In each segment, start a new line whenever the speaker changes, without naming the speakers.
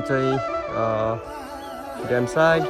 चाहिँ dam site.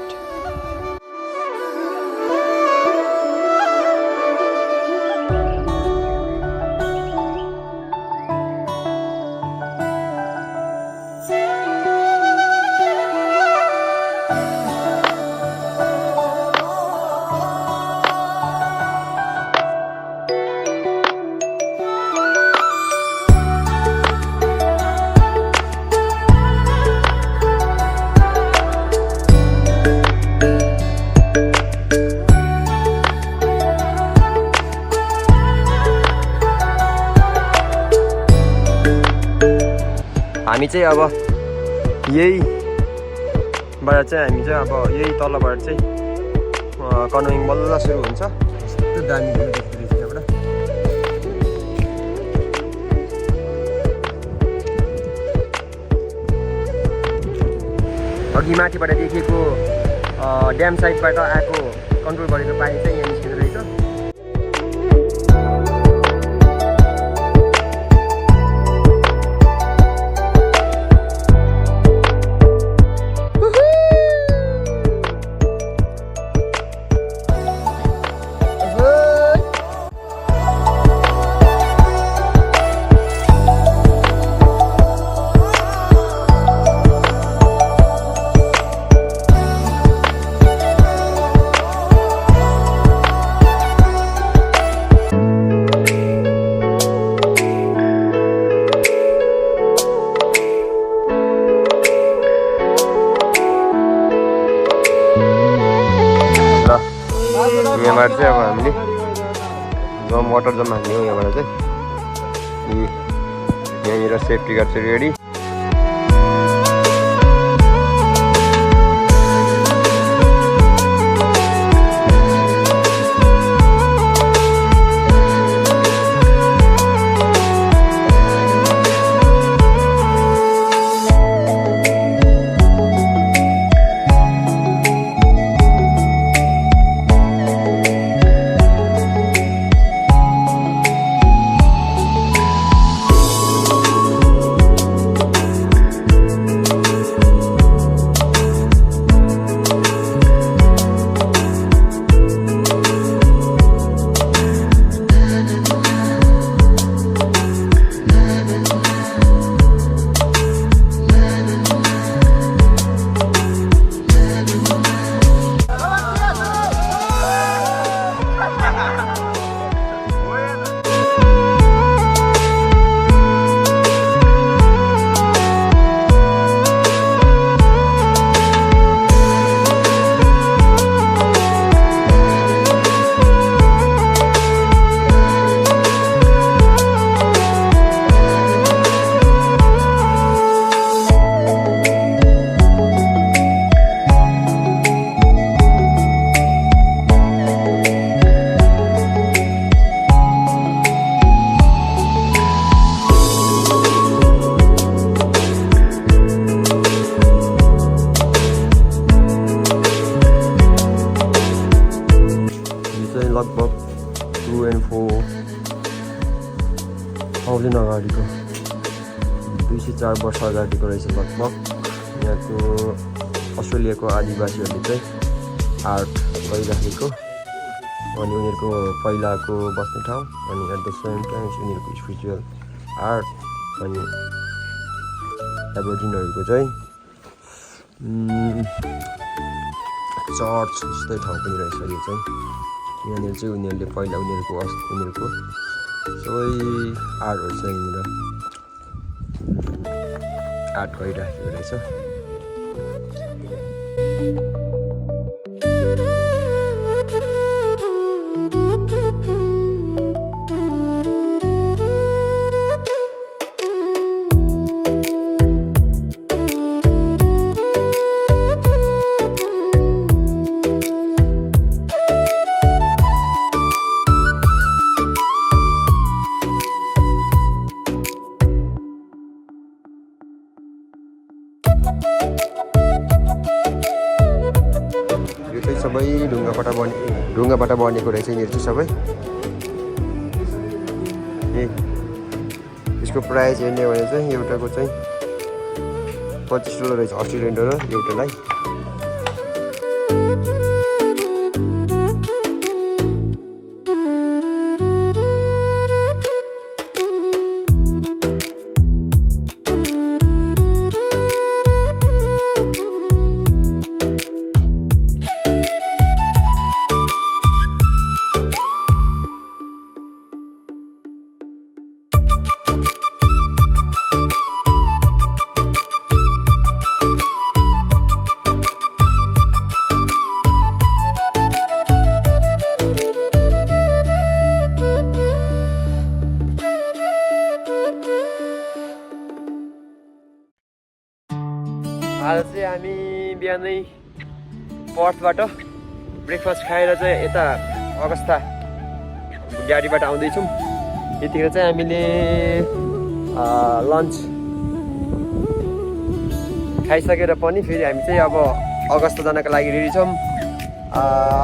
हामी चाहिँ अब यहीबाट चाहिँ हामी चाहिँ अब यही तलबाट चाहिँ कनोइङ बल्ल सुरु हुन्छ। कस्तो दामी देख्दो रहेछ त्यहाँबाट। अघि माथिबाट देखेको ड्याम साइडबाट आएको कन्ट्रोल गरेको पानी चाहिँ यहाँ निस्किँदो रहेछ। यहाँबाट चाहिँ अब हामीले वाटर जम्मा हाल्ने हो। यहाँबाट चाहिँ यहाँनिर सेफ्टी गार्ड चाहिँ रेडी। लगभग 2 and 4 आउँदैन अगाडिको 204 वर्ष अगाडिको रहेछ लगभग। यहाँको अस्ट्रेलियाको आदिवासीहरूले चाहिँ आर्ट गरिराखेको अनि उनीहरूको पहिलाको बस्ने ठाउँ अनि एट द सेम टाइम उनीहरूको स्पिरिचुअल आर्ट अनि एबोर्जिनहरूको चाहिँ चर्च जस्तै ठाउँ पनि रहेछ। यो चाहिँ यहाँनिर चाहिँ उनीहरूले पहिला उनीहरूको सबै आर्टहरू चाहिँ यहाँनिर आर्ट गरिराखेको रहेछ। यो चाहिँ सबै ढुङ्गाबाट बनेको रहेछ यिनीहरू चाहिँ सबै। यसको प्राइस हेर्ने भने चाहिँ एउटाको चाहिँ $25 रहेछ अस्ट्रेलियन डलर एउटालाई। आज चाहिँ हामी बिहानै पर्थबाट ब्रेकफास्ट खाएर चाहिँ यता अगस्ता गाडीबाट आउँदैछौँ। यतिखेर चाहिँ हामीले लन्च खाइसकेर पनि फेरि हामी चाहिँ अब अगस्ता जानको लागि रेडी छौँ।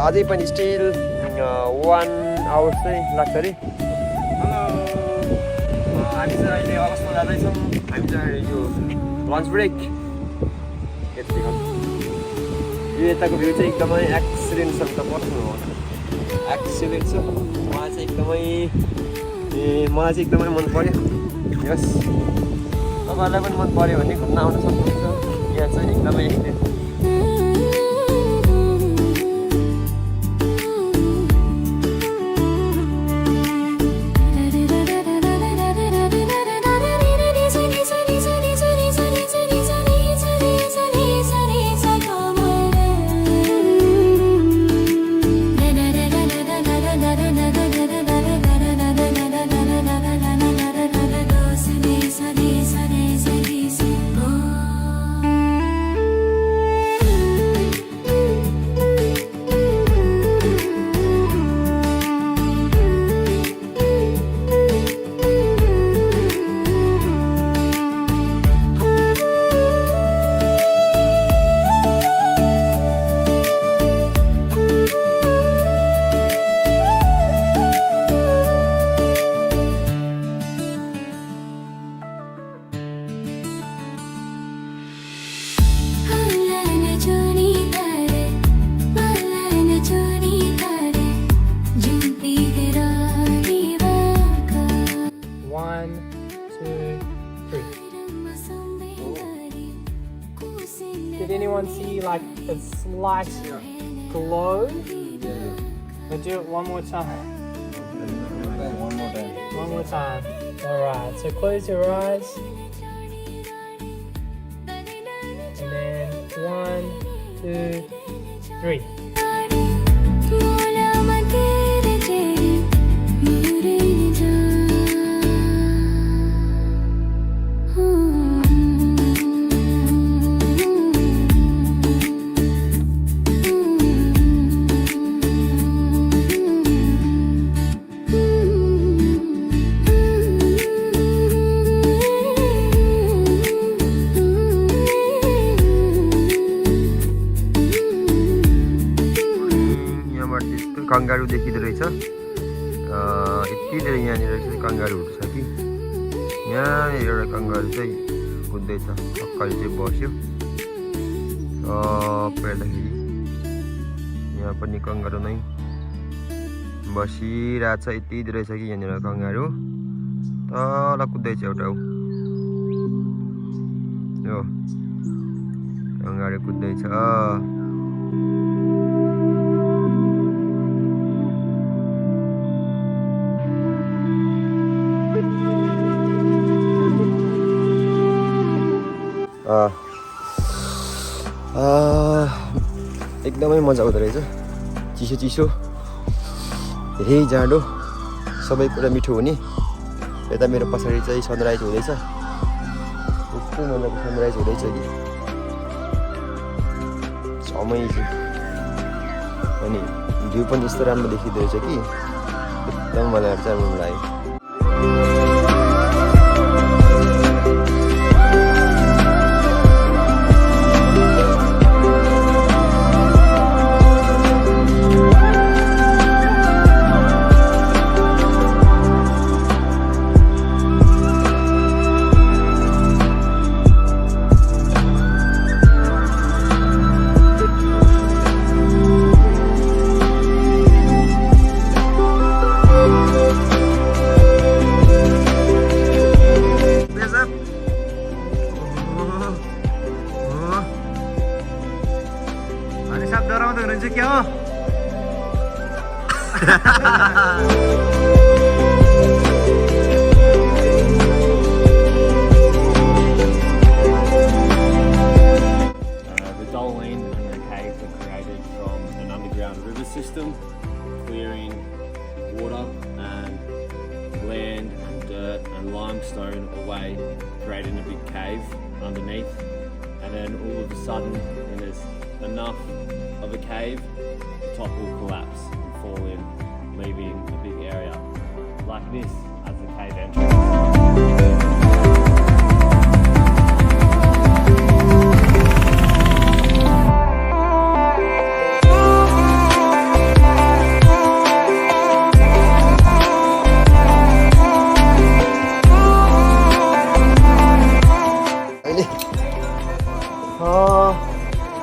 अझै पनि स्टिल 1 आवर चाहिँ लाग्छ अरे। हामी चाहिँ अहिले अगस्ता जाँदैछौँ। हामी चाहिँ यो लन्च ब्रेक यो यताको भ्यू चाहिँ एकदमै एक्सिलेन्ट छ। त पर्नु हो एक्सिलेन्ट छ। मलाई चाहिँ एकदमै मन पर्यो। यस तपाईँहरूलाई पनि मन पर्यो भने घुम्न आउन सक्नुहुन्छ। यहाँ चाहिँ एकदमै excellent.
Did anyone see like a slight glow? We'll do it one more time. One more time. Alright, so close your eyes. And then 1, 2, 3.
Kangaroo देखिँदो रहेछ। यति धेरै यहाँनिर चाहिँ कंगारूहरू छ कि यहाँ एउटा कंगारू चाहिँ कुद्दैछ। अक्कल चाहिँ बस्यो। हेर्दाखेरि यहाँ पनि कंगारू नै बसिरहेछ। यति धेरै छ कि यहाँनिर कंगारू तल कुद्दैछ एउटा हो कंगारू कुद्दैछ। एकदमै मजा आउँदो रहेछ। चिसो चिसो धेरै जाडो सबै कुरा मिठो हुने। यता मेरो पछाडि चाहिँ सनराइज हुँदैछ। कस्तो मजाको सनराइज हुँदैछ कि समय चाहिँ। अनि भ्यू पनि यस्तो राम्रो देखिँदो रहेछ कि एकदम मलाई चाहिँ मन लाग्यो।
The Doline and the caves were created from an underground river system, clearing water and land and dirt and limestone away, creating a big cave underneath. And then all of a sudden, when there's enough of a cave, the top will collapse and fall in, leaving a big area like this as the cave entrance.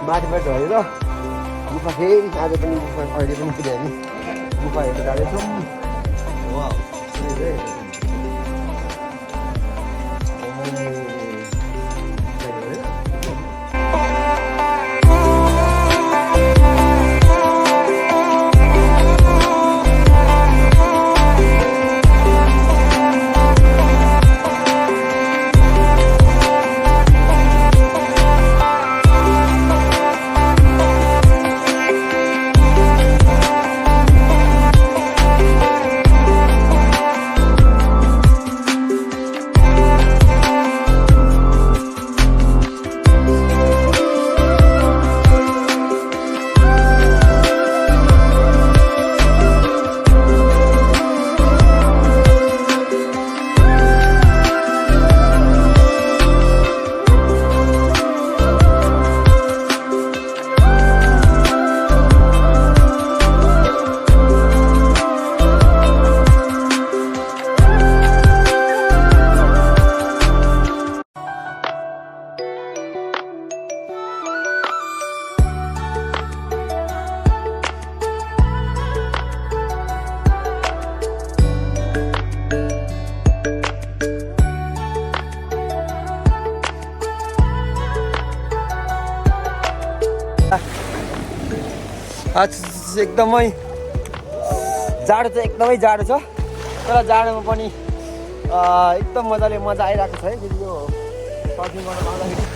माथिबाट झरेर गुफा फेरि आज पनि गुफा अहिले पनि फेरि हामी गुफा हेर्न जाँदैछौँ। आज एकदमै जाडो चाहिँ एकदमै जाडो छ, तर जाडोमा पनि एकदम मजाले मजा आइरहेको छ है यो सर्फिङ गर्न पाउँदाखेरि।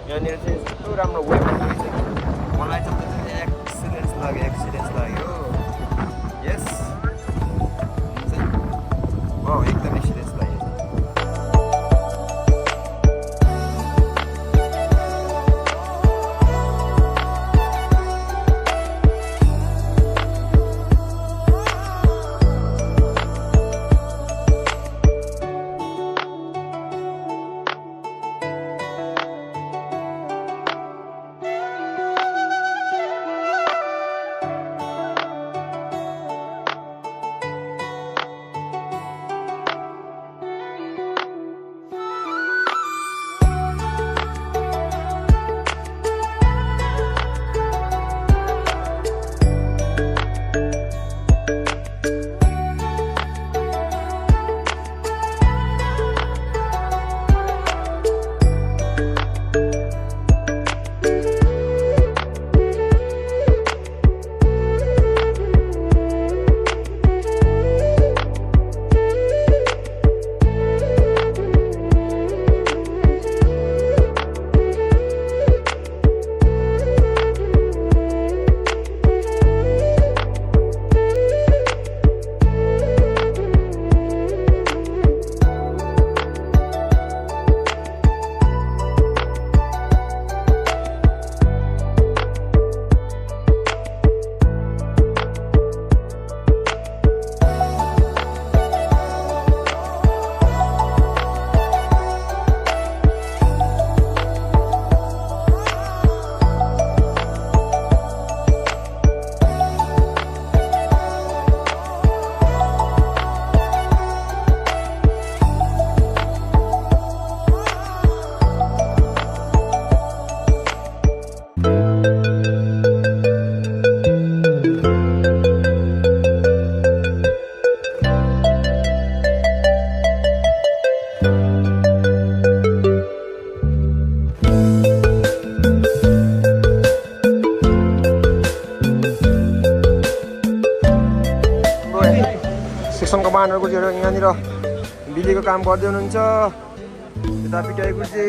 यहाँनिर चाहिँ यस्तो राम्रो वेदर छ, मलाई चाहिँ एक्सिलेन्स लाग्यो। गुर्जीहरू यहाँनिर बिलीको काम गर्दै हुनुहुन्छ यता पिटाइ गुर्जी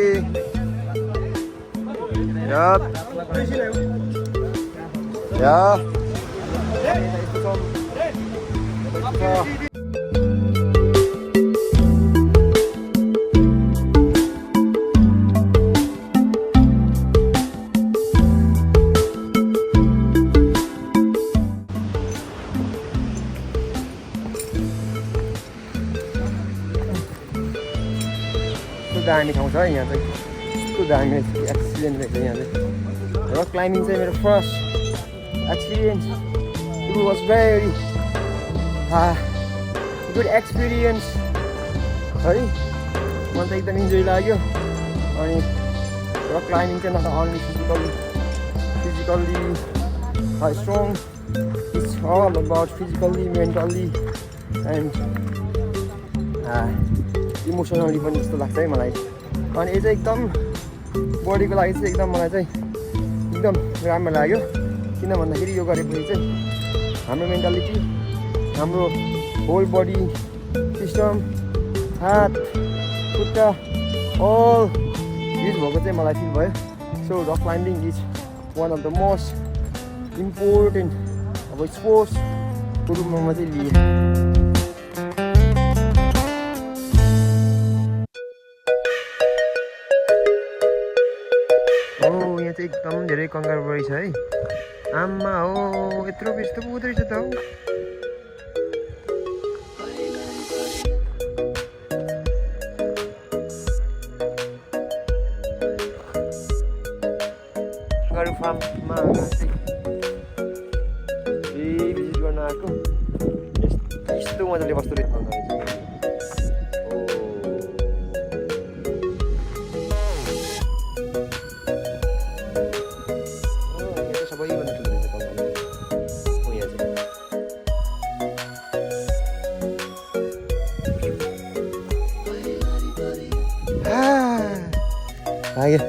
दामी ठाउँ छ है यहाँ चाहिँ कस्तो दामी एक्सपिरियन्स रहेछ यहाँ चाहिँ रक क्लाइम्बिङ चाहिँ मेरो first experience it was very good experience है मलाई त एकदम इन्जोय लाग्यो अनि रक क्लाइम्बिङ चाहिँ न त only physically strong it's all about physically mentally and emotionally पनि जस्तो लाग्छ है मलाई अनि यो चाहिँ एकदम बडीको लागि चाहिँ एकदम मलाई चाहिँ एकदम राम्रो लाग्यो किन भन्दाखेरि यो गरेपछि चाहिँ हाम्रो मेन्टालिटी हाम्रो होल बडी सिस्टम हात खुट्टा अल युज भएको चाहिँ मलाई फिल भयो so rock climbing is one of the most important अब स्पोर्ट्सको रूपमा म चाहिँ लिएँ एकदम धेरै कङ्गारू बढी छ है आमा हो यत्रो यस्तो पुग्दो रहेछ त हौ कङ्गारू फार्ममा चाहिँ भिजिट गर्न आएको यस्तो मजाले बस्दो रहेछ कङ्गारू चाहिँ भाग्यो